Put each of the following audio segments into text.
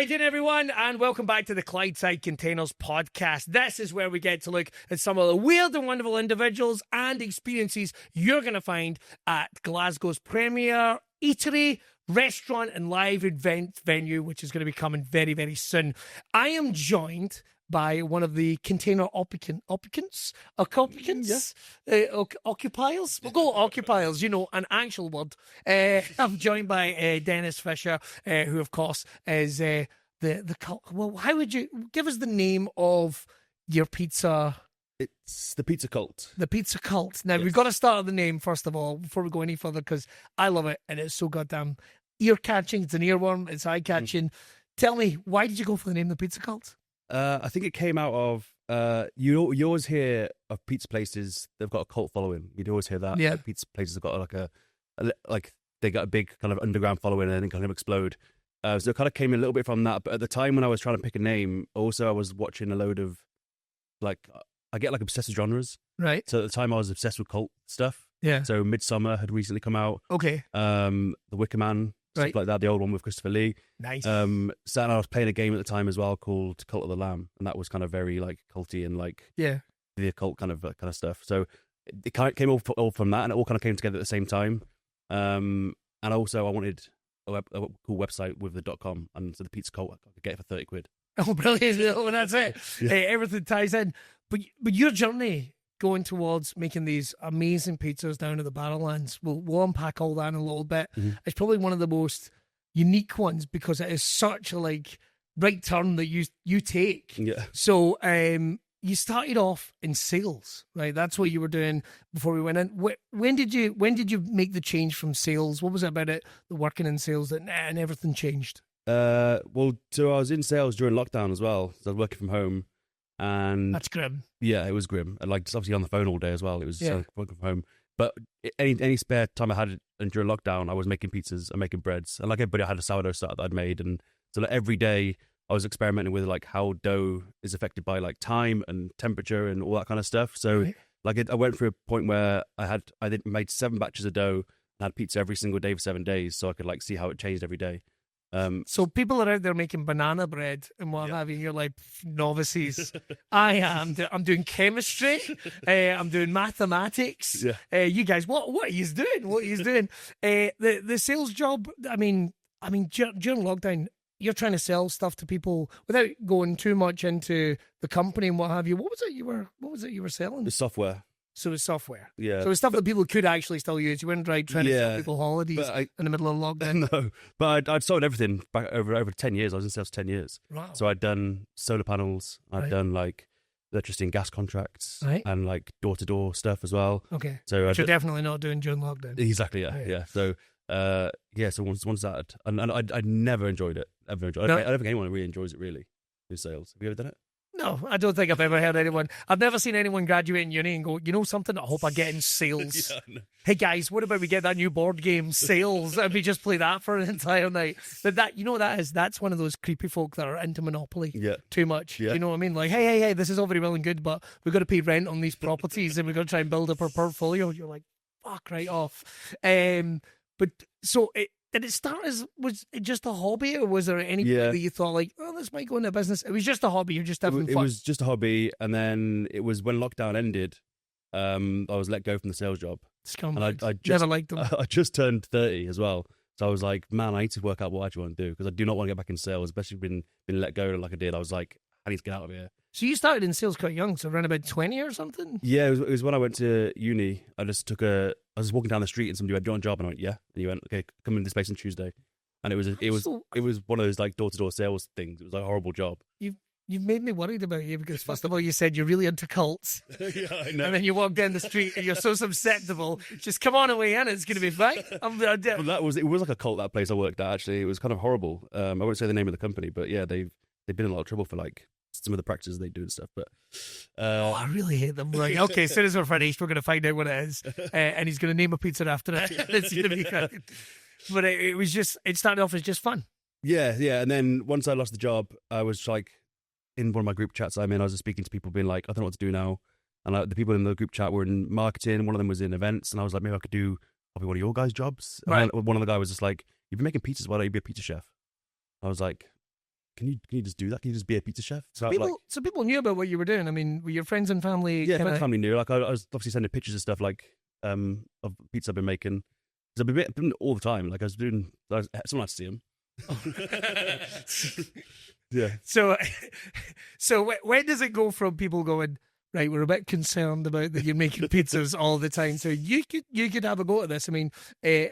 Hi again, everyone, and welcome back to the Clydeside Containers podcast. This is where we get to look at some of the weird and wonderful individuals and experiences you're going to find at Glasgow's premier eatery, restaurant, and live event venue, which is going to be coming very, very soon. I am joined by one of the container occupiers. We'll go occupiers, an actual word. I'm joined by Denis Fisher, who, of course, is the cult. Well, how would you give us the name of your pizza? It's the Pizza Cult. The Pizza Cult. Now, We've got to start with the name, first of all, before we go any further, because I love it, and it's so goddamn ear-catching. It's an earworm. It's eye-catching. Tell me, why did you go for the name The Pizza Cult? I think it came out of you always hear of pizza places they've got a cult following. You'd always hear that. Yeah. Like, pizza places have got like they got a big kind of underground following and then kind of explode. So it kind of came a little bit from that. But at the time when I was trying to pick a name, also I was watching a load of I get obsessed with genres. Right. So at the time I was obsessed with cult stuff. Yeah. So Midsummer had recently come out. Okay. The Wicker Man. Stuff like that, the old one with Christopher Lee. Nice. So I was playing a game at the time as well called Cult of the Lamb, and that was kind of very culty and the occult kind of stuff. So it kind of came all from that, and it all kind of came together at the same time. And also I wanted a cool website with the .com, and so the Pizza Cult I could get it for 30 quid. Oh, brilliant! Oh, that's it. Yeah. Everything ties in. But your journey going towards making these amazing pizzas down at the Barrowlands, we'll unpack all that in a little bit. Mm-hmm. It's probably one of the most unique ones because it is such a right turn that you take. Yeah. So you started off in sales, right? That's what you were doing before we went in. When did you make the change from sales? What was it about it, the working in sales, and everything changed? So I was in sales during lockdown as well. So I was working from home. And that's grim. Yeah, it was grim. And just obviously on the phone all day as well. It was working from home. But any spare time I had during lockdown, I was making pizzas and making breads. And like everybody, I had a sourdough starter that I'd made. And so every day I was experimenting with how dough is affected by time and temperature and all that kind of stuff. So I went through a point where I made 7 batches of dough and had pizza every single day for 7 days, so I could see how it changed every day. So people are out there making banana bread and what have you. You're like novices. I'm doing chemistry. I'm doing mathematics. Yeah. You guys, what are you doing? What are you doing? The sales job. I mean, during lockdown, you're trying to sell stuff to people without going too much into the company and what have you. What was it you were selling? The software. So it's software. Yeah. So it's stuff that people could actually still use. You weren't trying to sell people holidays in the middle of lockdown. No, but I'd sold everything back over 10 years. I was in sales 10 years. Wow. So I'd done solar panels. I'd done electricity and gas contracts and door-to-door stuff as well. Okay. So which you're definitely not doing during lockdown. Exactly. Yeah. Right. Yeah. So so once that, and I never enjoyed it. Ever enjoyed it. No. I don't think anyone really enjoys it. Really, do sales. Have you ever done it? No, I don't think I've ever heard anyone. I've never seen anyone graduate in uni and go, you know something, I hope I get in sales. No. Hey guys, what about we get that new board game, sales, and we just play that for an entire night? But that's one of those creepy folk that are into Monopoly too much. Yeah. You know what I mean? Like, hey, this is all very well and good, but we've got to pay rent on these properties and we've got to try and build up our portfolio. You're like, fuck right off. But so did it start was it just a hobby, or was there any point that you thought this might go into business? It was just a hobby. You're just having fun. It was just a hobby, and then it was when lockdown ended. I was let go from the sales job. And I just never liked them. I just turned 30 as well, so I was like, man, I need to work out what I actually want to do because I do not want to get back in sales, especially being let go like I did. I was like, I need to get out of here. So you started in sales quite young, so around about 20 or something? Yeah, it was when I went to uni. I was walking down the street and somebody went, "Do you want a job?" And I went, "Yeah." And you went, "Okay, come in this place on Tuesday." And it was one of those door-to-door sales things. It was a horrible job. You've made me worried about you because first of all, you said you're really into cults. Yeah, I know. And then you walk down the street and you're so susceptible. Just come on away in, it's going to be fine. Well, it was like a cult, that place I worked at, actually. It was kind of horrible. I won't say the name of the company, but yeah, they've been in a lot of trouble for some of the practices they do and stuff. But I really hate them. Like, okay, as soon as we're finished, we're going to find out what it is, and he's going to name a pizza after it. It's going to be good. But it started off as just fun. Yeah. And then once I lost the job, I was in one of my group chats I was just speaking to people being like, I don't know what to do now. And the people in the group chat were in marketing. One of them was in events. And I was like, maybe I could do probably one of your guys' jobs. Right. And one of the guys was just like, you've been making pizzas. Why don't you be a pizza chef? I was like, can you just do that? Can you just be a pizza chef? So people knew about what you were doing. I mean, were your friends and family? Yeah, friends and family knew. Like I was obviously sending pictures and stuff like of pizza I've been making. Because I've been doing it all the time. Like someone had to see them. Yeah. So when does it go from people going, right, we're a bit concerned about that you're making pizzas all the time, so you could have a go at this? I mean,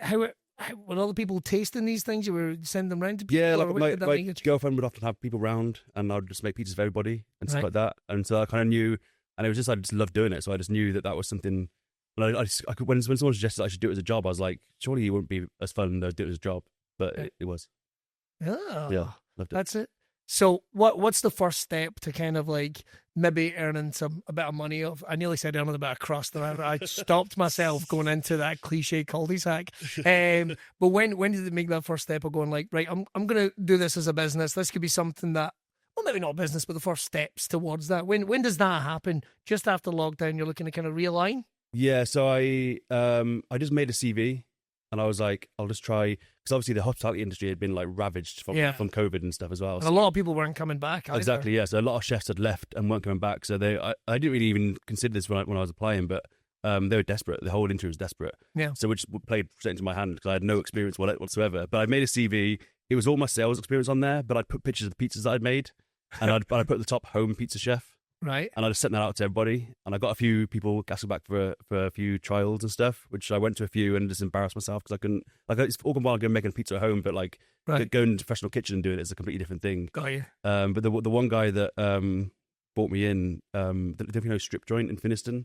how were all the people tasting these things? You were sending them round to people? Yeah, like my girlfriend would often have people round, and I'd just make pizzas for everybody and stuff like that. And so I kind of knew, and it was just I just loved doing it. So I just knew that was something. And I could, when someone suggested I should do it as a job, I was like, surely it wouldn't be as fun to do it as a job, but it was. Oh, yeah, loved it. That's it. So what's the first step to kind of like maybe earning a bit of money? I nearly said earning a bit of crust. I stopped myself going into that cliche cul-de-sac. But when did it make that first step of going like, right, I'm going to do this as a business. This could be something that, well, maybe not business, but the first steps towards that. When does that happen? Just after lockdown, you're looking to kind of realign? Yeah, so I just made a CV, and I was like, I'll just try, because obviously the hospitality industry had been like ravaged from COVID and stuff as well. And a lot of people weren't coming back either. Exactly, yeah. So a lot of chefs had left and weren't coming back. So I didn't really even consider this when I was applying, but they were desperate. The whole industry was desperate. Yeah. So which played straight into my hand because I had no experience whatsoever. But I made a CV. It was all my sales experience on there, but I'd put pictures of the pizzas that I'd made, and I'd put at the top home pizza chef. Right. And I just sent that out to everybody. And I got a few people asking back for a few trials and stuff, which I went to a few and just embarrassed myself because I couldn't, like, it's all gone well going making pizza at home, but like going to a professional kitchen and doing it is a completely different thing. Got you. But the one guy that brought me in, don't you know Strip Joint in Finniston?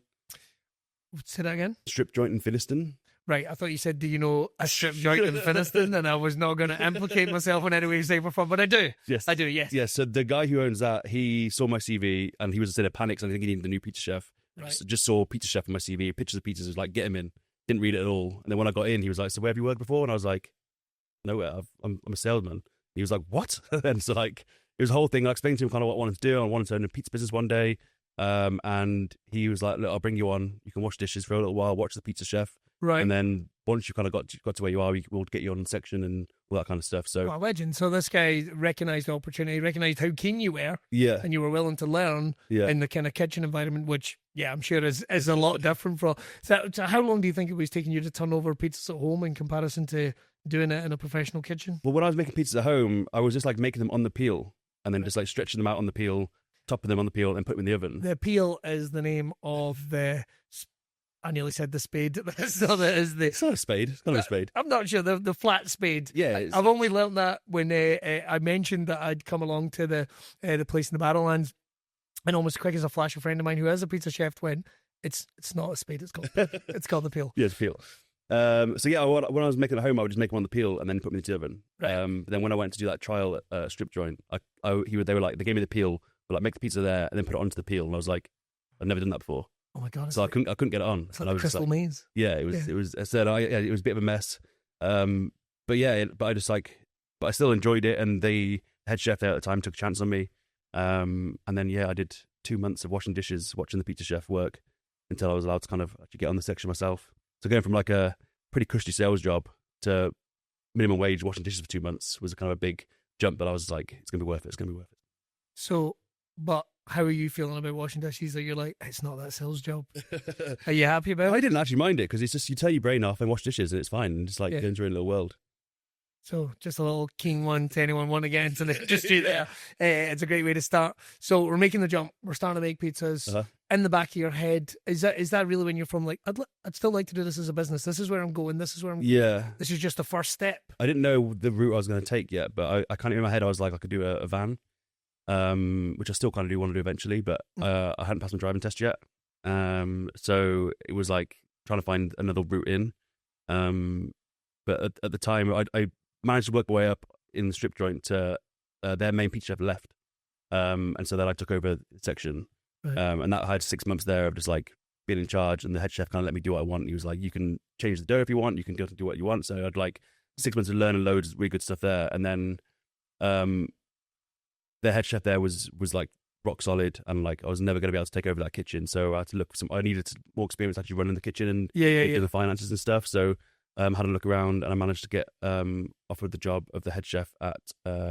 Say that again? Strip Joint in Finniston. Right, I thought you said, do you know a strip joint in Finniston? And I was not going to implicate myself in any way, shape or form, but I do. Yes. I do, yes. Yes, so the guy who owns that, he saw my CV and he was in a panic, so I think he needed a new pizza chef. Right. So just saw pizza chef on my CV, pictures of pizzas, was like, get him in. Didn't read it at all. And then when I got in, he was like, so where have you worked before? And I was like, nowhere, I'm a salesman. He was like, what? And so like, it was a whole thing. I explained to him kind of what I wanted to do. I wanted to own a pizza business one day. And he was like, look, I'll bring you on. You can wash dishes for a little while, watch the pizza chef. Right. And then once you kind of got to where you are, we'll get you on section and all that kind of stuff. So, legend. So this guy recognised the opportunity, recognised how keen you were. Yeah. And you were willing to learn in the kind of kitchen environment, which, I'm sure is a lot different from. So how long do you think it was taking you to turn over pizzas at home in comparison to doing it in a professional kitchen? Well, when I was making pizzas at home, I was just like making them on the peel and then just like stretching them out on the peel, topping them on the peel and put them in the oven. The peel is the name of the... I nearly said the spade. It's not a spade. It's not a spade. I'm not sure. The flat spade. Yeah. I've only learnt that when I mentioned that I'd come along to the place in the Barrowlands, and almost quick as a flash, a friend of mine who is a pizza chef went, it's not a spade. It's called the peel. Yeah, it's peel. So yeah, when I was making it at home, I would just make them on the peel and then put them into the oven. Right. Then when I went to do that trial at Strip Joint, they gave me the peel, but like make the pizza there and then put it onto the peel, and I was like, I've never done that before. Oh my god! So I couldn't get it on. It's like the Crystal Maze. Yeah, it was. Yeah. It was. I said, it was a bit of a mess. But I still enjoyed it. And the head chef there at the time took a chance on me. And then I did 2 months of washing dishes, watching the pizza chef work until I was allowed to kind of actually get on the section myself. So going from like a pretty cushy sales job to minimum wage washing dishes for 2 months was a kind of a big jump. But I was like, it's gonna be worth it. It's gonna be worth it. So, but. How are you feeling about washing dishes? That you're like, it's not that sales job. Are you happy about it? I didn't actually mind it because it's just you turn your brain off and wash dishes and it's fine and just like enjoy a little world. So just a little keen one to anyone want again to just do there. It's a great way to start. So we're making the jump. We're starting to make pizzas. In the back of your head, is that really when you're from like, I'd still like to do this as a business. This is where I'm going. This is where I'm. Yeah. This is just the first step. I didn't know the route I was going to take yet, but I kind of in my head I was like I could do a van. Which I still kind of do want to do eventually, but I hadn't passed my driving test yet. So it was like trying to find another route in. But at the time, I managed to work my way up in the Strip Joint to their main pizza chef left. And so then I took over the section. Right. And that I had 6 months there of just like being in charge, and the head chef kind of let me do what I want. He was like, you can change the dough if you want, you can go and do what you want. So I had like 6 months to learn loads of really good stuff there. And then the head chef there was like rock solid, and like I was never going to be able to take over that kitchen, so I had to look for I needed more experience actually running the kitchen and doing the finances and stuff. So had a look around, and I managed to get offered the job of the head chef at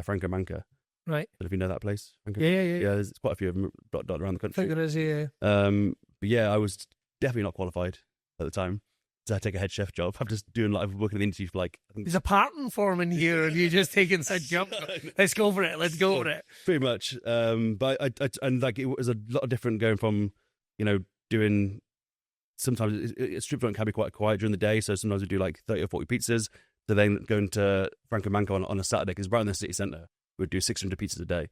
Franco Manca, Right. I don't know if you know that place. Yeah. Yeah, there's quite a few of them dotted around the I country. think there is, yeah. But yeah, I was definitely not qualified at the time to take a head chef job. I'm just doing like working in the industry for like. I think, There's a pattern forming here, and you just taking a jump. Let's go for it. Let's go for it. Pretty much. But I and like it was a lot different going from, doing. Sometimes strip joint can be quite quiet during the day, so sometimes we do like 30 or 40 pizzas. So then going to Franco Manco on a Saturday, because right in the city centre, we'd do 600 pizzas a day.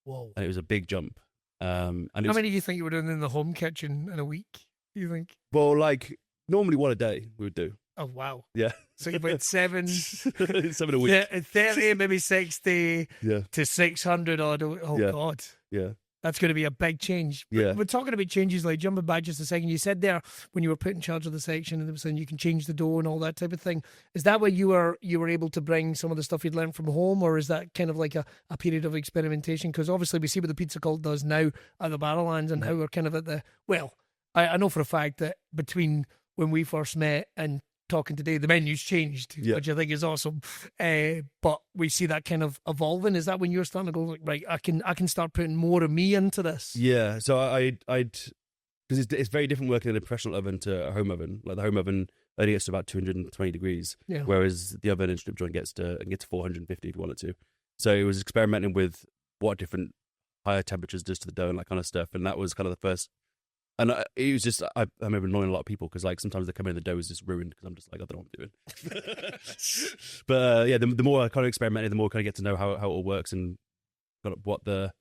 Whoa! And it was a big jump. And how many do you think you were doing in the home kitchen in a week? Do you think? Well, like normally one a day we would do. Oh wow! Yeah. So you went 7 a week. 30, maybe 60 yeah. to 600 odd. Oh yeah. God. Yeah. That's going to be a big change. Yeah. We're talking about changes, like jumping back just a second. You said there when you were put in charge of the section and they were saying you can change the dough and all that type of thing. Is that where you were able to bring some of the stuff you'd learned from home, or is that kind of like a period of experimentation? Because obviously we see what the pizza cult does now at the Barrowlands and how we're kind of at the, well, I know for a fact that between when we first met and talking today, the menu's changed, which I think is awesome. But we see that kind of evolving. Is that when you're starting to go like, right, I can start putting more of me into this? Yeah. So I'd because it's very different working in a professional oven to a home oven. Like the home oven only gets to about 220 degrees, whereas the oven in strip joint gets to 450 if you want it to. So it was experimenting with what different higher temperatures does to the dough and that kind of stuff, and that was kind of the first. And it was just, I remember annoying a lot of people because like sometimes they come in, the dough is just ruined because I'm just like, I don't know what I'm doing. But yeah, the more I kind of experimented, the more I kind of get to know how it all works and what the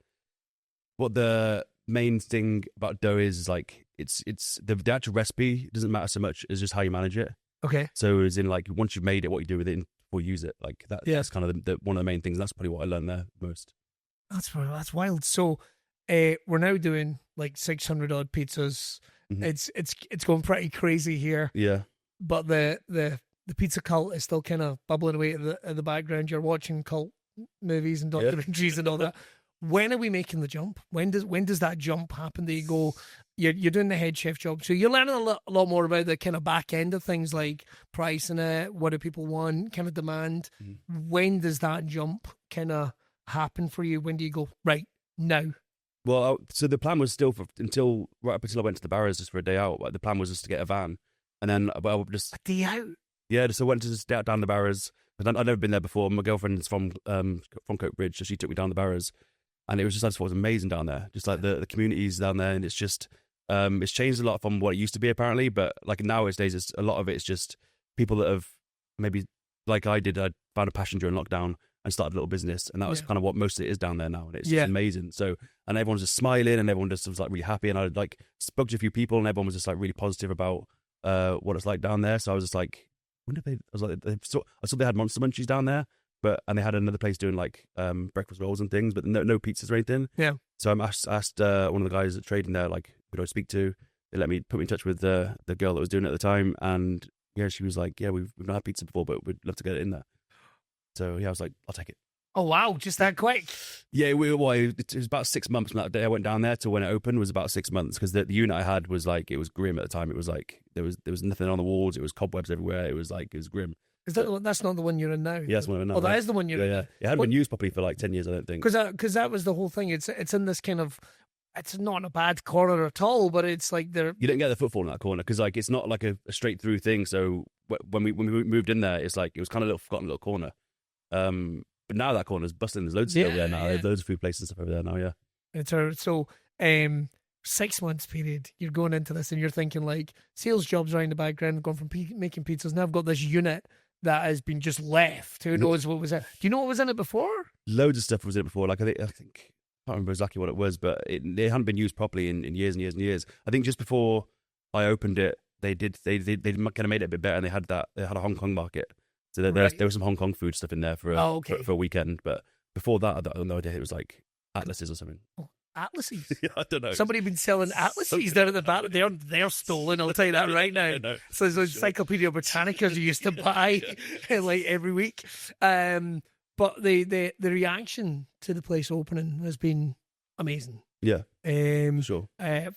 main thing about dough is like, it's the actual recipe doesn't matter so much as just how you manage it. Okay. So as in like, once you've made it, what you do with it before you use it, like that's kind of the one of the main things. That's probably what I learned there most. That's wild. So, we're now doing like 600 odd pizzas. Mm-hmm. It's going pretty crazy here. Yeah. But the pizza cult is still kind of bubbling away at the background. You're watching cult movies and documentaries and all that. When are we making the jump? When does that jump happen? That you go, you're doing the head chef job, so you're learning a lot more about the kind of back end of things like pricing it, what do people want, kind of demand. Mm-hmm. When does that jump kind of happen for you? When do you go right now? Well, so the plan was still until I went to the Barras just for a day out. The plan was just to get a van, and then just a day out. Yeah, so I went to just down the Barras. I'd never been there before. My girlfriend's from Coat Bridge, so she took me down the Barras, and it was just I just thought it was amazing down there. Just like the communities down there, and it's just it's changed a lot from what it used to be apparently. But like nowadays, it's a lot of it's just people that have maybe like I did. I found a passion during lockdown and started a little business, and that was kind of what most of it is down there now, and it's just amazing. So, and everyone's just smiling, and everyone just was like really happy, and I like spoke to a few people, and everyone was just like really positive about what it's like down there. So I was just like, when did they? I was like, I saw they had Monster Munchies down there, and they had another place doing like breakfast rolls and things, but no pizzas or anything. Yeah. So I asked one of the guys that trading there, like, who do I speak to? They put me in touch with the girl that was doing it at the time, and yeah, she was like, yeah, we've not had pizza before, but we'd love to get it in there. So yeah, I was like, I'll take it. Oh wow, just that quick? Yeah, it was about 6 months from that day I went down there to when it opened was about 6 months, because the unit I had was like, it was grim at the time. It was like there was nothing on the walls. It was cobwebs everywhere. It was grim. Is that that's not the one you're in now? Yeah, that's the one I'm in now. Oh, that is the one you're in. Yeah. It hadn't been used properly for like 10 years, I don't think. Because that was the whole thing. It's in this kind of, it's not in a bad corner at all, but it's like you don't get the footfall in that corner because like it's not like a straight through thing. So when we moved in there, it's like it was kind of a little forgotten little corner. But now that corner's busting. There's loads of stuff there now. There's loads of food places and stuff over there now. Yeah. It's so 6 months period. You're going into this and you're thinking like sales jobs around the background, going from making pizzas. Now I've got this unit that has been just left. Who knows what was in? Do you know what was in it before? Loads of stuff was in it before. Like I think I can't remember exactly what it was, but it hadn't been used properly in years and years and years. I think just before I opened it, they kind of made it a bit better, and they had a Hong Kong market. So there was some Hong Kong food stuff in there for a weekend. But before that, I had no idea. It was like atlases or something. Oh, atlases? Yeah, I don't know. Somebody been selling atlases down at the back. They're stolen. I'll tell you that right now. No, so those Encyclopedia Britannicas you used to buy like every week. But the reaction to the place opening has been amazing. Yeah, sure.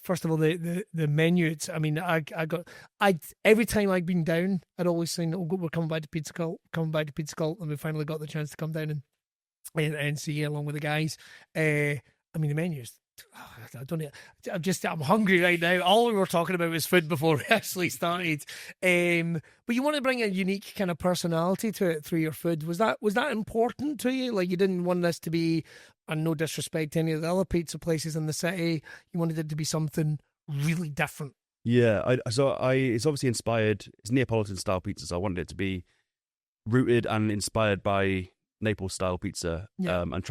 First of all, the menu. It's. I mean, I every time I've been down, I'd always say, "Oh, we're coming back to Pizza Cult, and we finally got the chance to come down and NC along with the guys. I mean, the menus. I don't know. I'm hungry right now. All we were talking about was food before we actually started. But you want to bring a unique kind of personality to it through your food. Was that important to you? Like, you didn't want this to be, and no disrespect to any of the other pizza places in the city, you wanted it to be something really different. Yeah, it's obviously inspired. It's Neapolitan style pizza, so I wanted it to be rooted and inspired by Naples style pizza. And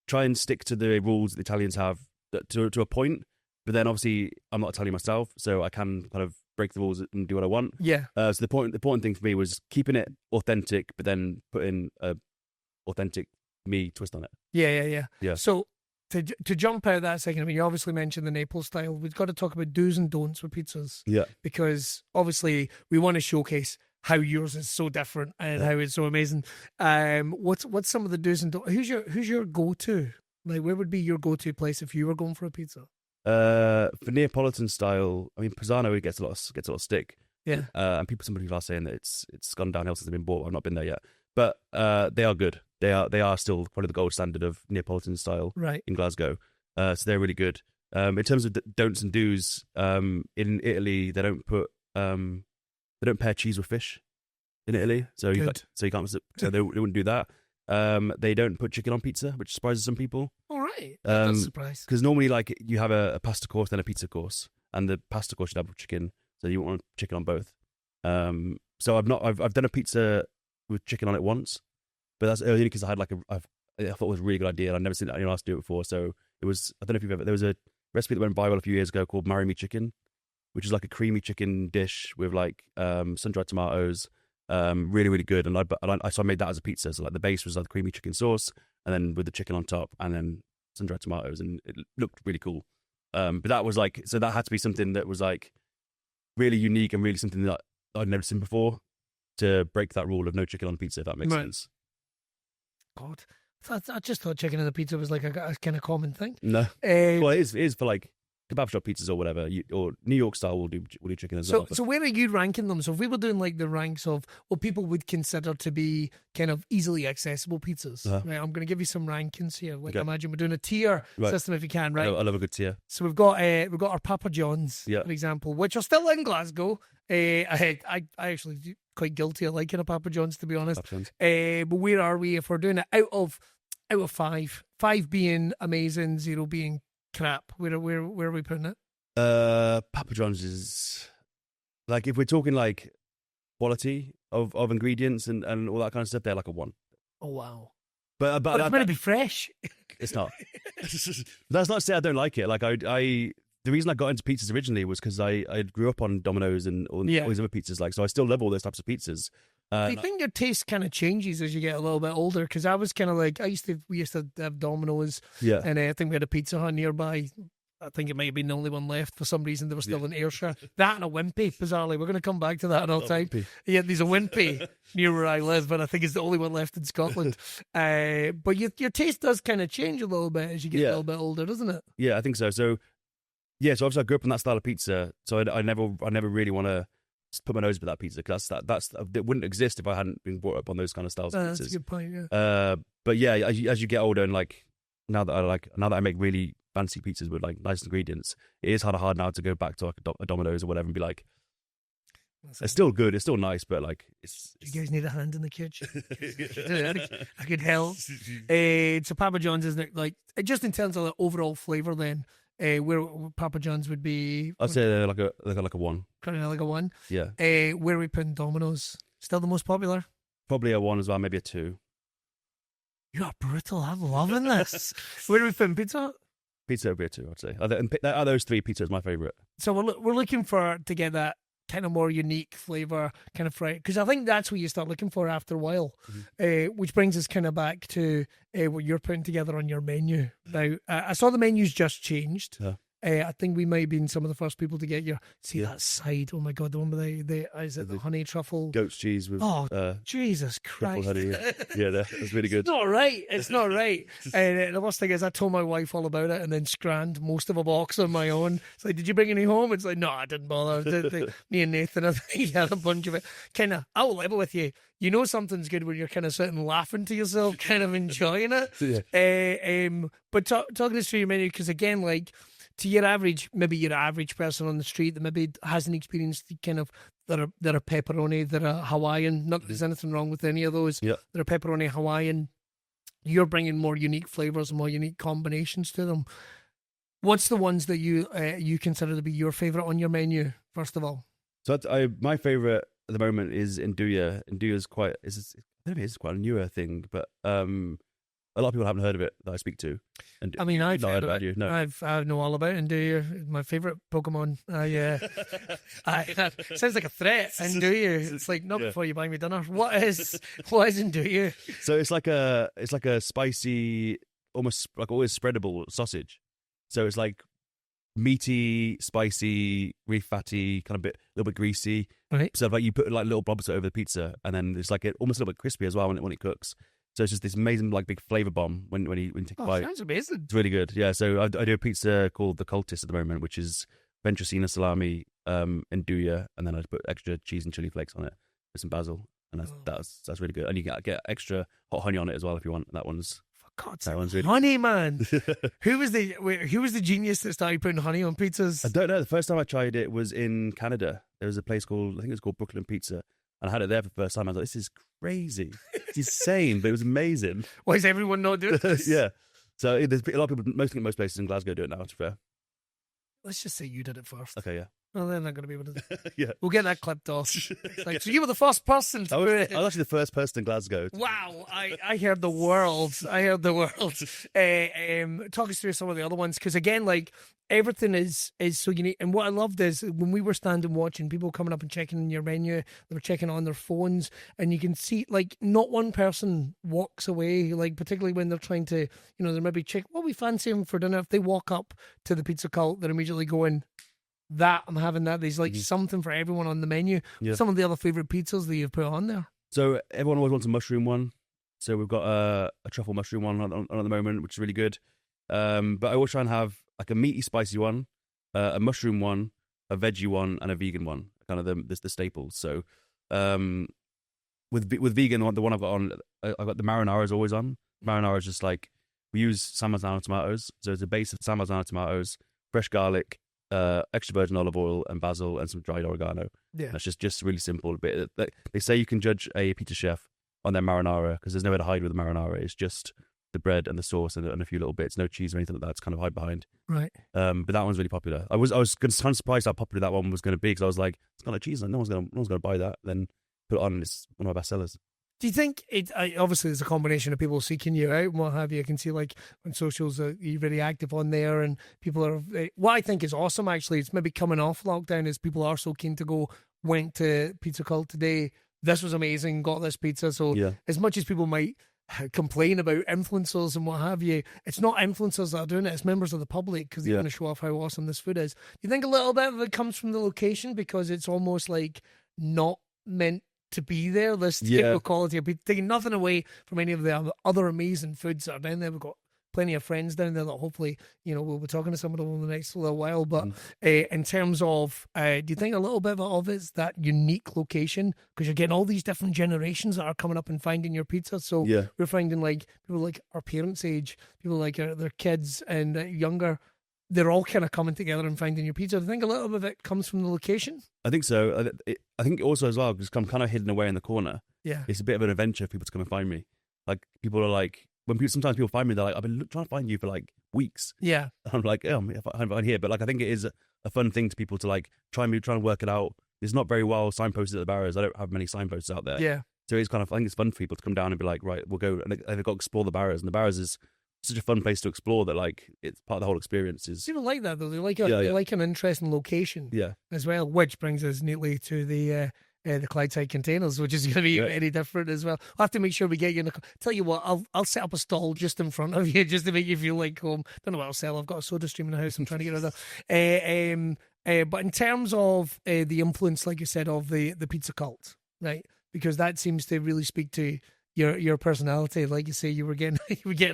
try and stick to the rules that the Italians have to a point. But then obviously I'm not Italian myself, so I can kind of break the rules and do what I want. Yeah. So the important thing for me was keeping it authentic, but then putting a authentic me twist on it. Yeah. So to jump out that second, I mean, you obviously mentioned the Naples style. We've got to talk about do's and don'ts with pizzas. Yeah. Because obviously we want to showcase how yours is so different and how it's so amazing. What's some of the do's and don'ts? Who's your go-to? Like, where would be your go-to place if you were going for a pizza? For Neapolitan style, I mean, Pisano gets a lot of stick. Yeah. And some people are saying that it's gone downhill since they've been bought. I've not been there yet, but they are good. They are still probably the gold standard of Neapolitan style, right, in Glasgow. So they're really good. In terms of don'ts and do's, in Italy they don't pair cheese with fish in Italy, so they wouldn't do that. They don't put chicken on pizza, which surprises some people. All right, that's a surprise. Because normally, like, you have a pasta course, then a pizza course, and the pasta course should have chicken, so you want chicken on both. So I've done a pizza with chicken on it once, but that's only because I had I thought it was a really good idea, and I'd never seen anyone else do it before. So it was, I don't know if you've ever, there was a recipe that went viral a few years ago called Marry Me Chicken, which is like a creamy chicken dish with like sun-dried tomatoes, really, really good. So I made that as a pizza. So like the base was like the creamy chicken sauce, and then with the chicken on top, and then sun-dried tomatoes, and it looked really cool. But that was like, so that had to be something that was like really unique and really something that I'd never seen before to break that rule of no chicken on pizza, if that makes sense. God, I just thought chicken on the pizza was like a kind of common thing. No, well, it is for like kebab shop pizzas or whatever, or New York style will do chicken as well. So where are you ranking them? So if we were doing like the ranks of what people would consider to be kind of easily accessible pizzas, right? I'm going to give you some rankings here. Like, imagine we're doing a tier system if you can, right? I love a good tier. So we've got our Papa John's, for example, which are still in Glasgow. I actually quite guilty of liking a Papa John's, to be honest. But where are we if we're doing it out of 5? 5 being amazing, 0 being crap. Where are we putting it? Papa John's is like, if we're talking like quality of ingredients and all that kind of stuff, they're like a 1. Oh wow! But it's meant to be fresh. It's not. That's not to say I don't like it. Like the reason I got into pizzas originally was because I grew up on Domino's and all these other pizzas. Like, so I still love all those types of pizzas. Do you think your taste kind of changes as you get a little bit older? Because I was kind of like, we used to have Domino's, and I think we had a Pizza Hut nearby. I think it might have been the only one left. For some reason, they were still in Ayrshire. That and a Wimpy, bizarrely. We're going to come back to that another time. Wimpy. Yeah, there's a Wimpy near where I live, but I think it's the only one left in Scotland. But your taste does kind of change a little bit as you get a little bit older, doesn't it? Yeah, I think so. So obviously I grew up on that style of pizza, so I never really want to put my nose with that pizza, because that wouldn't exist if I hadn't been brought up on those kind of styles of pizzas. That's a good point. Yeah. But yeah, as you get older, and like now that I make really fancy pizzas with like nice ingredients, it is hard now to go back to like a Domino's or whatever and be like, it's still good, it's still nice, but like it's you guys need a hand in the kitchen. I could help. It's a Papa John's, isn't it? Like, just in terms of the overall flavour, then. Where Papa John's would be, I'd say they're like a 1. Kind of like a 1. Yeah. Where are we putting Domino's? Still the most popular? Probably a 1 as well, maybe a 2. You are brutal. I'm loving this. Where are we putting Pizza Hut? Pizza would be a 2, I'd say. Out of those 3, pizza is my favourite. So we're looking to get that kind of more unique flavour, kind of fried, because I think that's what you start looking for after a while. Which brings us kind of back to what you're putting together on your menu now. I saw the menu's just changed. I think we might have been some of the first people to get that side. Oh my God, the one with the honey truffle? Goat's cheese with Jesus truffle Christ. honey. Yeah, that's really good. It's not right. It's not right. And the worst thing is I told my wife all about it and then scranned most of a box on my own. It's like, did you bring any home? It's like, no, I didn't bother. Me and Nathan, I think, had a bunch of it. Kind of, I'll level with you. You know something's good when you're kind of sitting laughing to yourself, kind of enjoying it. Yeah. But talking us through your menu, because again, like, to your average person on the street that maybe hasn't experienced the kind of that are pepperoni, that are Hawaiian. Not that there's anything wrong with any of those. Yeah. That are pepperoni Hawaiian. You're bringing more unique flavors and more unique combinations to them. What's the ones that you consider to be your favorite on your menu? First of all, so my favorite at the moment is Nduja. Nduja is I don't know if it's quite a newer thing, but a lot of people haven't heard of it that I speak to. And I mean, I've not heard about it. you. No, I know all about it. Nduja, my favorite Pokemon. Sounds like a threat. Nduja, it's like not before you buy me dinner. What is Nduja? So it's like a spicy, almost like always spreadable sausage. So it's like meaty, spicy, really fatty, kind of a little bit greasy. Right. So like you put like little blobs over the pizza, and then it's like almost a little bit crispy as well when it cooks. So it's just this amazing like big flavor bomb when you take a bite. Sounds amazing. It's really good. Yeah. So I do a pizza called the Cultist at the moment, which is ventricina salami, Nduja, and then I put extra cheese and chili flakes on it with some basil, and that's really good. And you get extra hot honey on it as well if you want. That one's really honey, man. Who was the genius that started putting honey on pizzas? I don't know. The first time I tried it was in Canada. There was a place I think it was called Brooklyn Pizza, and I had it there for the first time. I was like, this is crazy. It's insane, but it was amazing. Why is everyone not doing this? Yeah. So there's a lot of people, most places in Glasgow do it now, to be fair. Let's just say you did it first. Okay, yeah. Well, they're not going to be able to. Yeah. We'll get that clipped off. Like, so you were the first person to do it. I was actually the first person in Glasgow. Wow, I heard the world. Talk us through some of the other ones, because again, like, everything is so unique. And what I loved is when we were standing watching, people coming up and checking in your menu, they were checking on their phones, and you can see, like, not one person walks away, like, particularly when they're trying to, they're maybe check, what we fancy them for dinner. If they walk up to the Pizza Cult, they're immediately going, I'm having that. There's like something for everyone on the menu. Yeah. Some of the other favourite pizzas that you've put on there. So everyone always wants a mushroom one. So we've got a truffle mushroom one on at the moment, which is really good. But I always try and have like a meaty, spicy one, a mushroom one, a veggie one, and a vegan one. Kind of the staples. So with vegan, the one I've got on, I've got the marinara is always on. Marinara is just like, we use San Marzano tomatoes. So it's a base of San Marzano tomatoes, fresh garlic, extra virgin olive oil and basil and some dried oregano. Yeah, that's just really simple. But they say you can judge a pizza chef on their marinara because there's nowhere to hide with the marinara. It's just the bread and the sauce and a few little bits, no cheese or anything like that. It's kind of hide behind. Right. But that one's really popular. I was kind of surprised how popular that one was going to be because I was like, it's got no cheese, and no one's going to buy that. Then put it on, and it's one of my best sellers. Do you think obviously there's a combination of people seeking you out and what have you? I can see like on socials you're very active on there, and people are, what I think is awesome actually, it's maybe coming off lockdown, is people are so keen to go, went to Pizza Cult today, this was amazing, got this pizza. So as much as people might complain about influencers and what have you, it's not influencers that are doing it, it's members of the public because they want to show off how awesome this food is. Do you think a little bit of it comes from the location because it's almost like not meant to be there, this type of quality? I've been taking nothing away from any of the other amazing foods that are down there. We've got plenty of friends down there that hopefully, we'll be talking to some of them in the next little while. But in terms of, do you think a little bit of it is that unique location? Because you're getting all these different generations that are coming up and finding your pizza. So we're finding like people like our parents' age, people like their kids and younger, they're all kind of coming together and finding your pizza. Do you think a little bit of it comes from the location? I think so. I think also as well, because I'm kind of hidden away in the corner. Yeah. It's a bit of an adventure for people to come and find me. Like, people are like, sometimes people find me, they're like, I've been trying to find you for like weeks. Yeah. And I'm like, I'm here. But like, I think it is a fun thing to people to like try and work it out. It's not very well signposted at the Barras. I don't have many signposts out there. Yeah. So it's kind of, I think it's fun for people to come down and be like, right, we'll go, and they've got to explore the Barras. And the Barras is such a fun place to explore that like it's part of the whole experience. People like that though. They like they like an interesting location. Yeah. As well, which brings us neatly to the the Clydeside Containers, which is going to be very different as well. I'll have to make sure we get you in tell you what, I'll set up a stall just in front of you just to make you feel like home. Don't know what I'll sell. I've got a soda stream in the house I'm trying to get rid of. But in terms of the influence, like you said, of the pizza cult, right? Because that seems to really speak to your personality, like you say, you were getting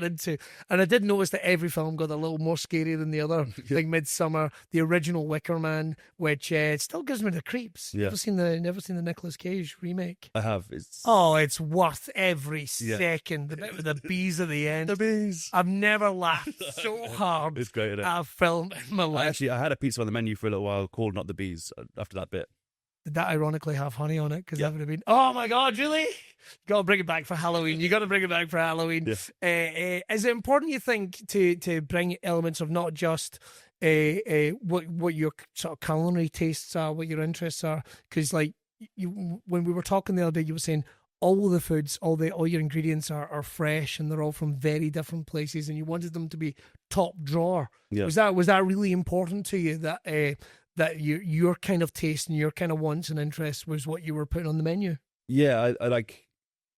into. And I did notice that every film got a little more scary than the other. Like Midsummer, the original Wicker Man, which still gives me the creeps. Yeah. Never seen the Nicolas Cage remake? I have. It's worth every second. The bit with the bees at the end. The bees. I've never laughed so hard it's great, isn't it? at a film in my life. I had a pizza on the menu for a little while called Not the Bees after that bit. Did that ironically have honey on it? Because that would have been, oh my God, really? Got to bring it back for Halloween. You got to bring it back for Halloween. Yeah. Is it important, you think, to bring elements of not just what your sort of culinary tastes are, what your interests are? Because like when we were talking the other day, you were saying all the foods, all your ingredients are fresh and they're all from very different places, and you wanted them to be top drawer. Yeah. Was that really important to you, that your kind of taste and your kind of wants and interests was what you were putting on the menu? Yeah, I like.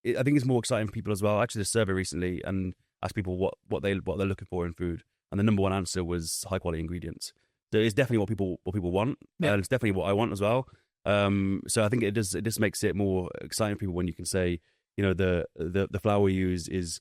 I think it's more exciting for people as well. I actually did a survey recently and asked people what they're looking for in food, and the number one answer was high quality ingredients. So it's definitely what people want, and it's definitely what I want as well. So I think it just makes it more exciting for people when you can say, you know, the flour we use is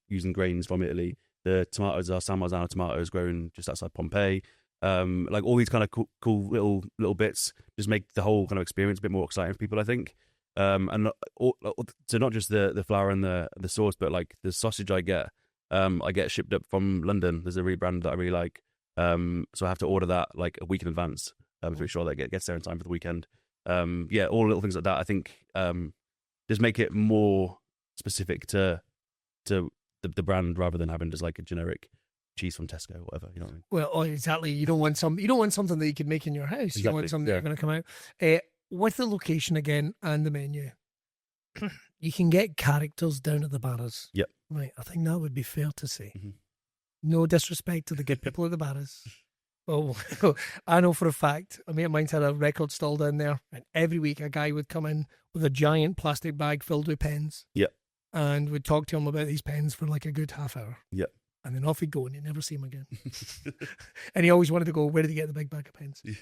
using grains from Italy. The tomatoes are San Marzano tomatoes grown just outside Pompeii. Like all these kind of cool little bits just make the whole kind of experience a bit more exciting for people, I think. And so not just the flour and the sauce, but like the sausage I get shipped up from London. There's a brand that I really like. So I have to order that like a week in advance to make sure that it gets there in time for the weekend. All little things like that, I think, just make it more specific to the brand rather than having just like a generic cheese from Tesco or whatever, you know what I mean? Well, exactly. You don't want something that you can make in your house. Exactly. You want something that's going to come out. With the location again and the menu, you can get characters down at the Barras. Yep. Right. I think that would be fair to say. Mm-hmm. No disrespect to the good people at the Barras. Well, I know for a fact, a mate of mine's had a record stall down there, and every week a guy would come in with a giant plastic bag filled with pens. Yep. And we'd talk to him about these pens for like a good half hour. Yep. And then off he'd go, and you'd never see him again. And he always wanted to go, where did he get the big bag of pens? Yeah.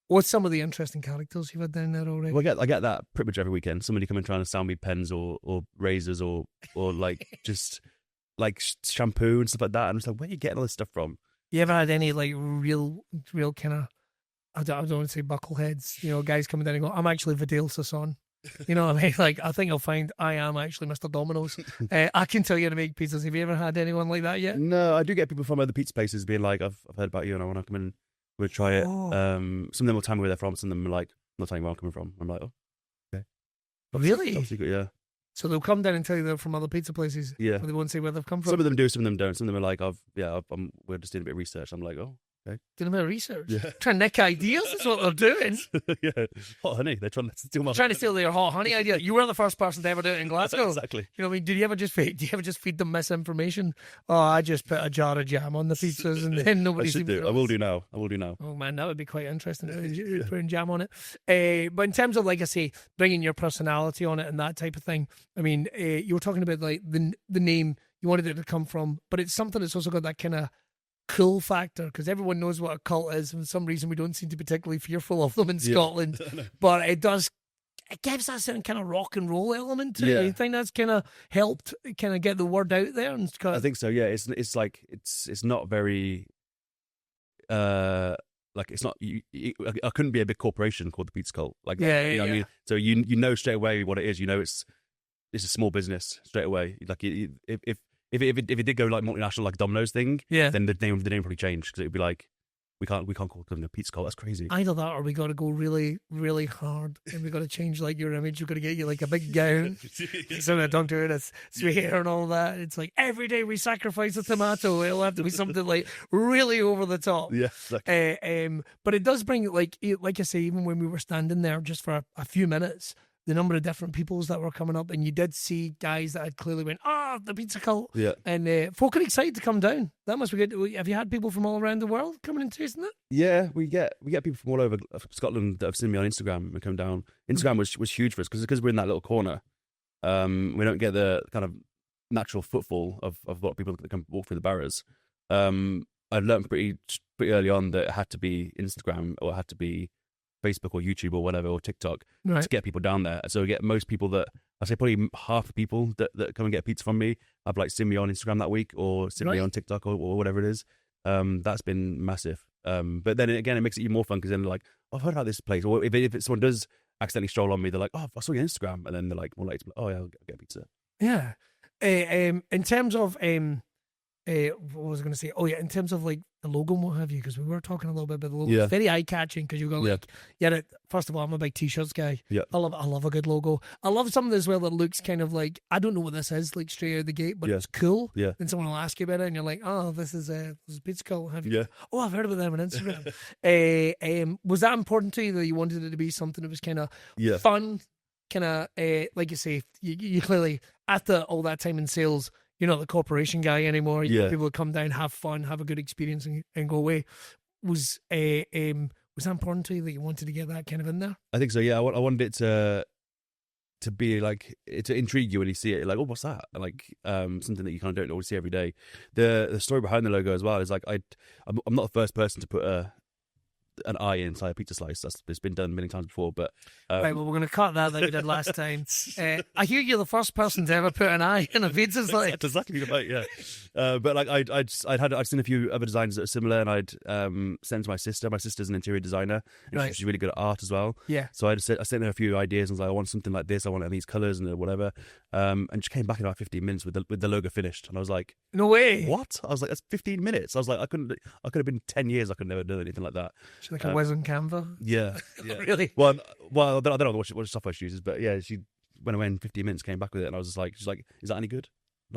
What's some of the interesting characters you've had down there already? Well, I get that pretty much every weekend. Somebody coming trying to sell me pens or razors or like just like shampoo and stuff like that. And I'm just like, where are you getting all this stuff from? You ever had any like real kind of, I don't want to say buckleheads, you know, guys coming down and go, I'm actually Vidal Sassoon. You know what I mean? Like, I think I'll find I am actually Mr. Domino's. I can tell you how to make pizzas. Have you ever had anyone like that yet? No, I do get people from other pizza places being like, I've heard about you and I want to come in. We'll try it. Oh. Some of them will tell me where they're from. Some of them are like, I'm not telling you where I'm coming from. I'm like, oh, okay. Really? Top secret, yeah. So they'll come down and tell you they're from other pizza places. Yeah. But they won't say where they've come from. Some of them do, some of them don't. Some of them are like, we're just doing a bit of research. I'm like, oh, okay. Doing a bit of research? Yeah. Trying to nick ideas is what they're doing. Yeah. Hot honey. They're trying to steal my... Trying to steal their hot honey idea. You were the first person to ever do it in Glasgow. Exactly. You know what I mean? Do you ever just feed them misinformation? Oh, I just put a jar of jam on the pizzas and then nobody seems to... I will do now. Oh man, that would be quite interesting, putting jam on it. But in terms of, like I say, bringing your personality on it and that type of thing, I mean, you were talking about like the name you wanted it to come from, but it's something that's also got that kind of cool factor, because everyone knows what a cult is, and for some reason we don't seem to be particularly fearful of them in Scotland. But it gives us a kind of rock and roll element to it. You think that's kind of helped kind of get the word out there? And I think so. Yeah, it's like it's not very like it's not. I couldn't be a big corporation called the Pizza Cult. Like you know what I mean? So you know straight away what it is. You know it's a small business straight away. Like if it did go like multinational, like Domino's thing, then the name probably changed, because it would be like, we can't call them a Pizza Cult. That's crazy. Either that, or we got to go really, really hard, and we got to change like your image. We've got to get you like a big gown, some of the doctor that's sweet hair and all that. It's like every day we sacrifice a tomato. It'll have to be something like really over the top. Yeah. Exactly. But it does bring like I say, even when we were standing there just for a few minutes, the number of different peoples that were coming up, and you did see guys that had clearly went, the pizza cult. Yeah. And folk are excited to come down. That must be good. Have you had people from all around the world coming and tasting it? Yeah, we get people from all over Scotland that have seen me on Instagram and come down. Instagram was huge for us because we're in that little corner. We don't get the kind of natural footfall of a lot of people that come walk through the Barras. I learned pretty early on that it had to be Instagram or it had to be Facebook or YouTube or whatever or TikTok to get people down there. So we get most people that I say probably half the people that come and get pizza from me have like seen me on Instagram that week or seen me on TikTok or whatever it is. That's been massive. But then again, it makes it even more fun because then they're like, oh, I've heard about this place. Or if someone does accidentally stroll on me, they're like, oh, I saw your Instagram, and then they're like more likely, oh yeah, I'll get pizza. Yeah. In terms of what was I going to say? Oh yeah, in terms of like the logo and what have you, because we were talking a little bit about the logo. Yeah. It's very eye catching because you go like, first of all, I'm a big t-shirts guy. Yeah. I love a good logo. I love something as well that looks kind of like, I don't know what this is, like straight out of the gate, but it's cool. Yeah. Then someone will ask you about it, and you're like, oh, this is Pizza Cult. Have you? Yeah. Oh, I've heard about them on Instagram. Was that important to you that you wanted it to be something that was kind of fun? Kind of like you say, you clearly after all that time in sales, you're not the corporation guy anymore. People come down, have fun, have a good experience, and go away. Was that important to you that you wanted to get that kind of in there? I think so. Yeah, I wanted it to be like to intrigue you when you see it. You're like, oh, what's that? Like something that you kind of don't always see every day. The story behind the logo as well is like I'm not the first person to put an eye inside a pizza slice. It's been done many times before, but right. Well, we're going to cut that like we did last time. I hear you're the first person to ever put an eye in a pizza slice. That's exactly right. Yeah, but like I'd seen a few other designs that are similar, and I'd sent to my sister. My sister's an interior designer, and she's really good at art as well. Yeah. So I sent her a few ideas, and was like, I want something like this. I want it in these colours and whatever. And she came back in about 15 minutes with the logo finished, and I was like, no way. What? I was like, that's 15 minutes. I was like, I could have been 10 years. I could never do anything like that. She's like a whiz on Canva. Yeah. Really? Well, I don't know what software she uses, but yeah, she went away in 15 minutes, came back with it, and I was just like, she's like, is that any good?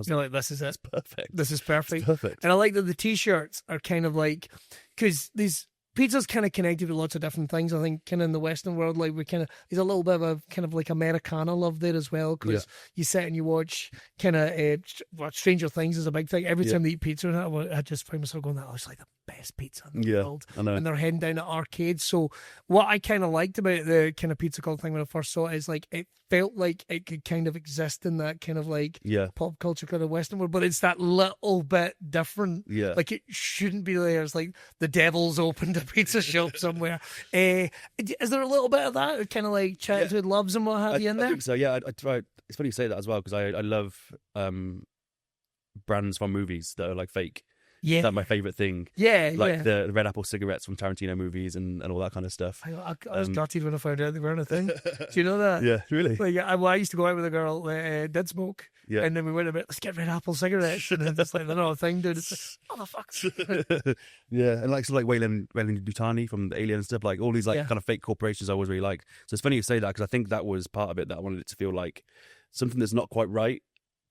You're like, this is it. It's perfect. This is perfect. It's perfect. And I like that the t-shirts are kind of like, because these pizza's kind of connected with lots of different things. I think kind of in the Western world, like there's a little bit of a kind of like Americana love there as well, because you sit and you watch kind of Stranger Things is a big thing. Every time they eat pizza, I just find myself going, that looks like the best pizza in the world. I know. And they're heading down to arcades. So what I kind of liked about the kind of Pizza Cult thing when I first saw it is like it felt like it could kind of exist in that kind of like pop culture kind of Western world, but it's that little bit different. Yeah. Like it shouldn't be there. It's like the devil's opened a pizza shop somewhere. Is there a little bit of that? Kind of like childhood loves and what have you in there? I think so, yeah. I try. It's funny you say that as well, because I love brands from movies that are like fake. Yeah. That's my favourite thing. Yeah, like the Red Apple cigarettes from Tarantino movies and all that kind of stuff. I was gutted when I found out they weren't a thing. Do you know that? Yeah, really? Like, I used to go out with a girl that did smoke. Yeah. And then we went a bit, let's get Red Apple cigarettes. And then it's like, they're not a thing, dude. It's like, oh, the fuck. Yeah, and like, so like Weyland-Yutani from the Alien and stuff, like all these like kind of fake corporations I always really like. So it's funny you say that, because I think that was part of it, that I wanted it to feel like something that's not quite right,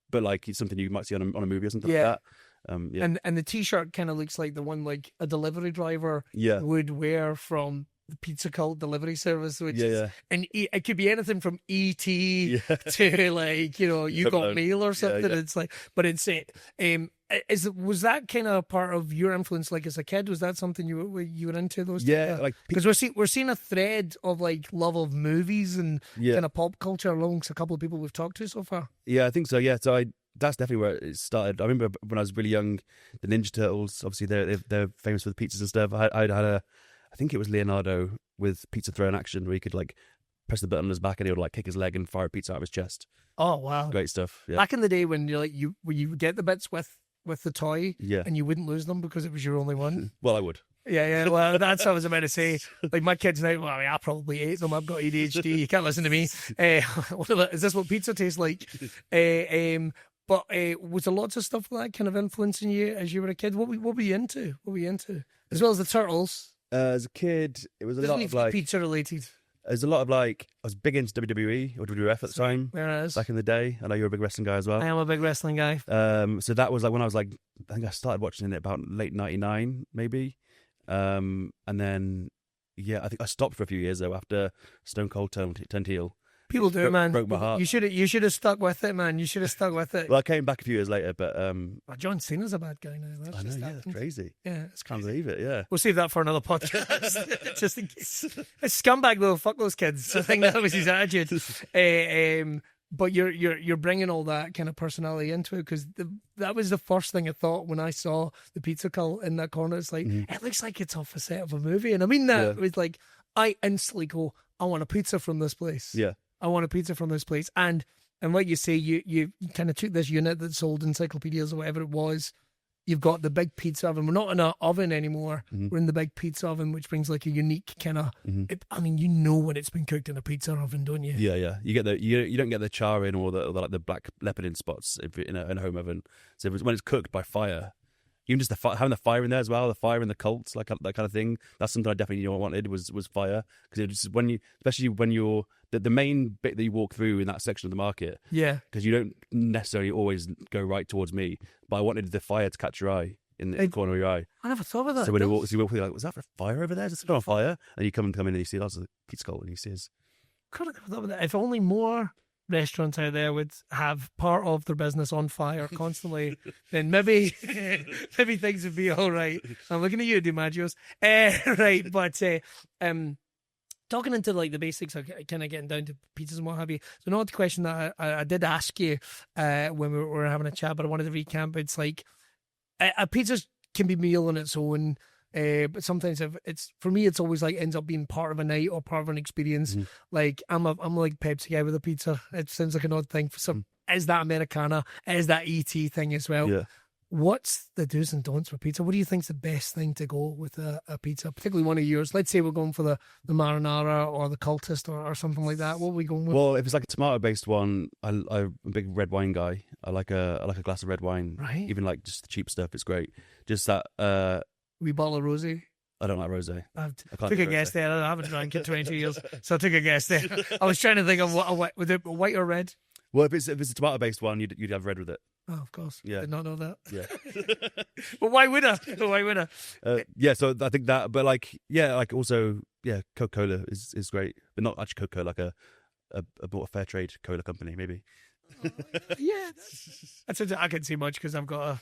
but like it's something you might see on a movie or something like that. And the t-shirt kind of looks like the one like a delivery driver would wear from the Pizza Cult delivery service, which is, and it could be anything from E.T. to like, you got mail or something. It's like, but it's it. Was that kind of part of your influence, like as a kid? Was that something you were into those? Yeah, like because we're seeing a thread of like love of movies and kind of pop culture amongst a couple of people we've talked to so far. Yeah, I think so. Yeah, so that's definitely where it started. I remember when I was really young, the Ninja Turtles. Obviously, they're famous for the pizzas and stuff. I had I think it was Leonardo with pizza throw in action, where he could like press the button on his back and he would like kick his leg and fire a pizza out of his chest. Oh wow, great stuff. Yeah. Back in the day when you would get the bits with the toy, and you wouldn't lose them because it was your only one. Well, I would. Yeah. Well, that's what I was about to say. Like my kids now, well, I probably ate them. I've got ADHD. You can't listen to me. Is this what pizza tastes like? But was there lots of stuff like that kind of influencing you as you were a kid? What were you into? As well as the Turtles. As a kid, it was a lot of like pizza related. There's a lot of like, I was big into WWE or WWF at the time. There it is. Back in the day. I know you're a big wrestling guy as well. I am a big wrestling guy. So that was like when I was like, I think I started watching it about late 99 maybe. And then, I think I stopped for a few years though after Stone Cold turned heel. People do, man. Broke my heart. You should have stuck with it, man. You should have stuck with it. Well, I came back a few years later, but John Cena's a bad guy now. That's I know, just yeah, happened. that's crazy. Yeah, it's Can't crazy. believe it. Yeah, We'll save that for another podcast, just in case. A scumbag though, fuck those kids. I think that was his attitude. But you're bringing all that kind of personality into it, because that was the first thing I thought when I saw the pizza cult in that corner. It's like, it looks like it's off a set of a movie, and I mean that. It was like, I instantly go, I want a pizza from this place. yeah. I want a pizza from this place. And like you say, you kind of took this unit that sold encyclopedias or whatever it was. You've got the big pizza oven. We're not in an oven anymore. We're in the big pizza oven, which brings like a unique kind of. I mean, you know when it's been cooked in a pizza oven, don't you? Yeah, yeah. You get you don't get the charring or the like the black leoparding spots in a home oven. So when it's cooked by fire, even just having the fire in there as well, the fire in the cults, like that kind of thing. That's something I definitely wanted was fire, because it just especially when you're the main bit that you walk through in that section of the market. Yeah, because you don't necessarily always go right towards me, but I wanted the fire to catch your eye in the corner of your eye. I never thought of that. So when you walk through, like, was that a fire over there? Is it on fire? And you come in and you see that's a pizza cult, and you see his. Could have thought of that. If only more restaurants out there would have part of their business on fire constantly, then maybe things would be all right. I'm looking at you, DiMaggios. Right, but talking into like the basics of kind of getting down to pizzas and what have you. So an odd question that I did ask you when we were having a chat, but I wanted to recap. It's like a pizza can be a meal on its own. But sometimes if it's, for me, it's always like ends up being part of a night or part of an experience. Like I'm like Pepsi guy with a pizza. It sounds like an odd thing for some. Is that Americana? Is that ET thing as well? Yeah. What's the do's and don'ts for pizza? What do you think's the best thing to go with a pizza, particularly one of yours? Let's say we're going for the marinara or the cultist or something like that. What are we going with? Well, if it's like a tomato based one, I'm a big red wine guy. I like a glass of red wine. Right. Even like just the cheap stuff, it's great. Just that. We bottle of rosé. I don't like rosé. I took a guess there. I haven't drank it 22 years, so I took a guess there. I was trying to think of what with it, white or red. Well, if it's a tomato based one, you'd have red with it. Oh, of course. Yeah. Did not know that. Yeah. But why would I? Why would I? Yeah. So I think that, but like, yeah, like also, yeah, Coca-Cola is great, but not actually Coca-Cola, like a more fair trade cola company, maybe. Yeah, I can't see much because I've got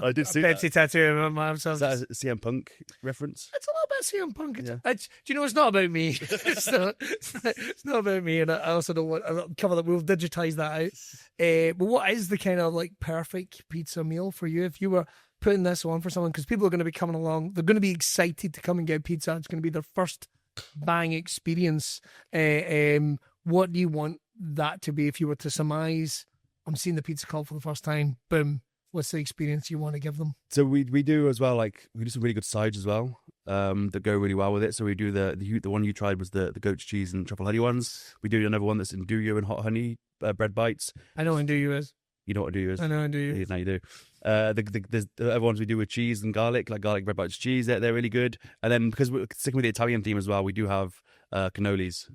I did see Pepsi that. tattoo in my arm. So Is that a CM Punk reference? it's a little bit CM Punk. Yeah. Do you know, it's not about me. It's not about me, and I also don't want to cover that. We'll digitize that out. But what is the kind of like perfect pizza meal for you if you were putting this on for someone? Because people are going to be coming along. They're going to be excited to come and get pizza. It's going to be their first bang experience. What do you want that to be if you were to surmise? I'm seeing the pizza cult for the first time. Boom. What's the experience you want to give them? So we do as well, like we do some really good sides as well that go really well with it. So we do the one you tried was the goat's cheese and truffle honey ones. We do another one that's in Duyo and hot honey bread bites. I know Nduyu is. You know what Duyo is? I know Nduyu. Yeah, now you do. The other ones we do with cheese and garlic, like garlic bread bites cheese. They're really good. And then because we're sticking with the Italian theme as well, we do have cannolis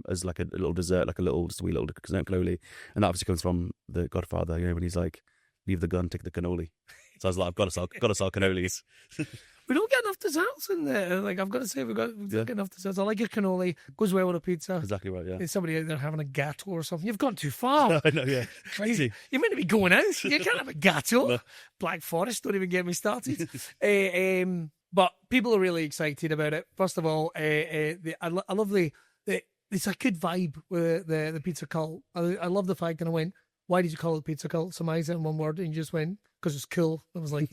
as like a little dessert, like just a wee little cannoli, and that obviously comes from the Godfather. You know, when he's like, "Leave the gun, take the cannoli." So I was like, "I've got to sell cannolis." We don't get enough desserts in there. Like, I've got to say, we don't get enough desserts. I like your cannoli. Goes well with a pizza. Exactly right. Yeah. There's somebody out there having a gatto or something. You've gone too far. I know. Yeah. Crazy. You're meant to be going out. You can't have a gatto. No. Black Forest. Don't even get me started. But people are really excited about it. First of all, I love it's a good vibe with the pizza cult. I love the fact that I went, why did you call it pizza cult? Surmise it in one word, and you just went, because it's cool. I was like,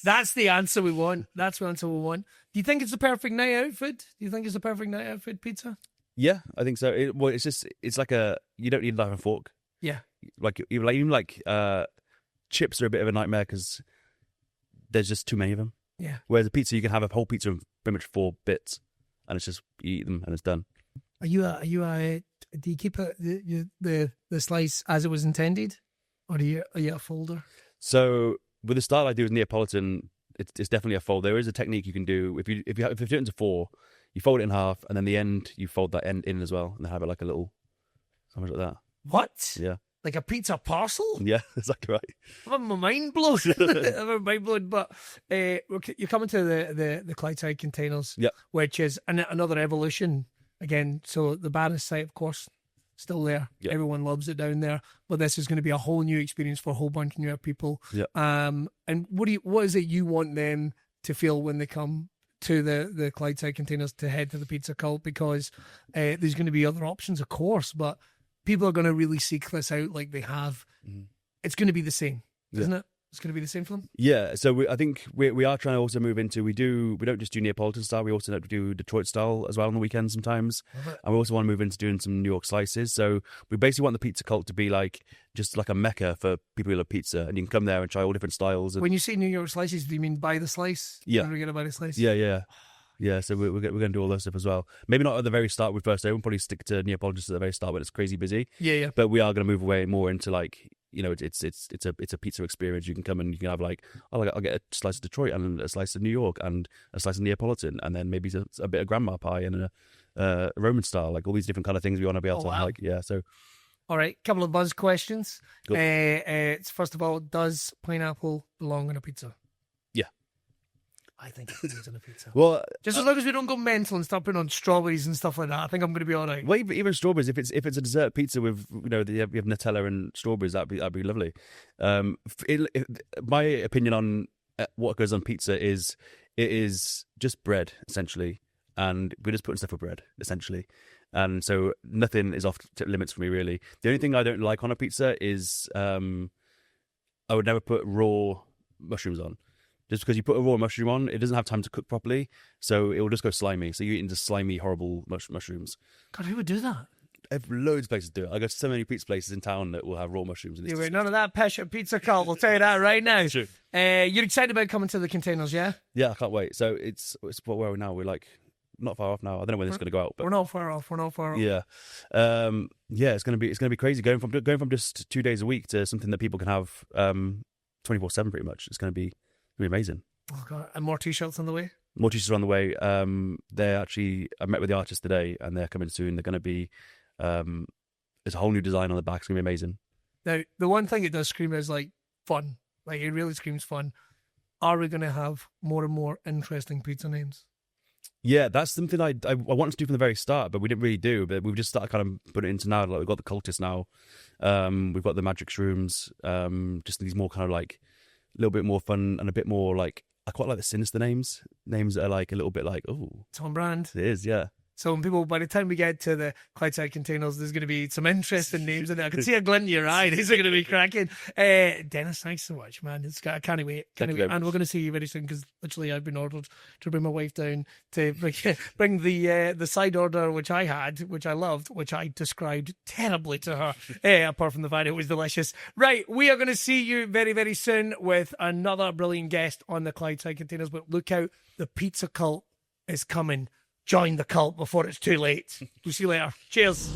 that's the answer we want. That's the answer we want. Do you think it's the perfect night out food? Do you think it's the perfect night out food pizza? Yeah, I think so. It's like you don't need a knife and fork. Yeah. Like even chips are a bit of a nightmare because there's just too many of them. Yeah. Whereas a pizza, you can have a whole pizza in pretty much 4 bits, and it's just you eat them and it's done. Do you keep the slice as it was intended, or are you a folder? So with the style I do with Neapolitan, it's definitely a fold. There is a technique you can do if you do it into 4, you fold it in half, and then the end you fold that end in as well, and then have it like a little something like that. What? Yeah. Like a pizza parcel? Yeah, exactly right. I'm my mind blown. I'm mind blown. But you're coming to the Clydeside Containers, Yep. which is another evolution again. So the Barras site, of course, still there. Yeah. Everyone loves it down there. But this is going to be a whole new experience for a whole bunch of new people. Yeah. And what is it you want them to feel when they come to the Clydeside Containers to head to the Pizza Cult? Because there's going to be other options, of course, but people are going to really seek this out like they have. Mm-hmm. It's going to be the same, isn't it? It's going to be the same for them. Yeah, so I think we are trying to also move into we don't just do Neapolitan style. We also do Detroit style as well on the weekends sometimes, and we also want to move into doing some New York slices. So we basically want the Pizza Cult to be like just like a mecca for people who love pizza, and you can come there and try all different styles. And... When you say New York slices, do you mean buy the slice? Yeah, we're going to buy the slice. Yeah. So we're going to do all those stuff as well. Maybe not at the very start with first open. Probably stick to Neapolitan just at the very start when it's crazy busy. Yeah. But we are going to move away more into like. It's a pizza experience. You can come and you can have like, I'll get a slice of Detroit and a slice of New York and a slice of Neapolitan and then maybe a bit of grandma pie and a Roman style, like all these different kind of things we want to be able to like. Yeah, so. All right, couple of buzz questions. It's first of all, does pineapple belong on a pizza? Yeah. I think it belongs on a pizza. Well, just as long as we don't go mental and start putting on strawberries and stuff like that, I think I'm going to be all right. Well, even strawberries. If it's a dessert pizza with you have Nutella and strawberries, that'd be lovely. My opinion on what goes on pizza is it is just bread essentially, and we're just putting stuff with bread essentially, and so nothing is off limits for me really. The only thing I don't like on a pizza is I would never put raw mushrooms on. Just because you put a raw mushroom on, it doesn't have time to cook properly, so it will just go slimy. So you're eating just slimy, horrible mushrooms. God, who would do that? Loads of places do it. I go to so many pizza places in town that will have raw mushrooms. Yeah, wait, none of that Pesha Pizza Cult. We'll tell you that right now. True. You're excited about coming to the Containers, yeah? Yeah, I can't wait. So it's where are we now? We're like not far off now. I don't know when this is going to go out. But we're not far off. Yeah, it's going to be crazy going from just 2 days a week to something that people can have 24/7 pretty much. It's going to be amazing. Oh God! And more t-shirts on the way? More t-shirts are on the way. I met with the artist today and they're coming soon. They're going to be, there's a whole new design on the back. It's going to be amazing. Now, the one thing it does scream is like fun. Like it really screams fun. Are we going to have more and more interesting pizza names? Yeah, that's something I wanted to do from the very start, but we didn't really do. But we've just started kind of putting it into now. Like we've got the cultists now. We've got the magic shrooms. Just these more kind of like a little bit more fun and a bit more like, I quite like the sinister names that are like a little bit like, oh, it's on brand. It is, yeah. So when people, by the time we get to the Clydeside Containers, there's going to be some interesting names in there. I can see a glint in your eye. These are going to be cracking. Denis, thanks so much, man. I can't wait. And we're going to see you very soon because literally I've been ordered to bring my wife down to bring the side order, which I had, which I loved, which I described terribly to her, apart from the fact it was delicious. Right, we are going to see you very, very soon with another brilliant guest on the Clydeside Containers. But look out, the Pizza Cult is coming. Join the cult before it's too late. We'll see you later. Cheers.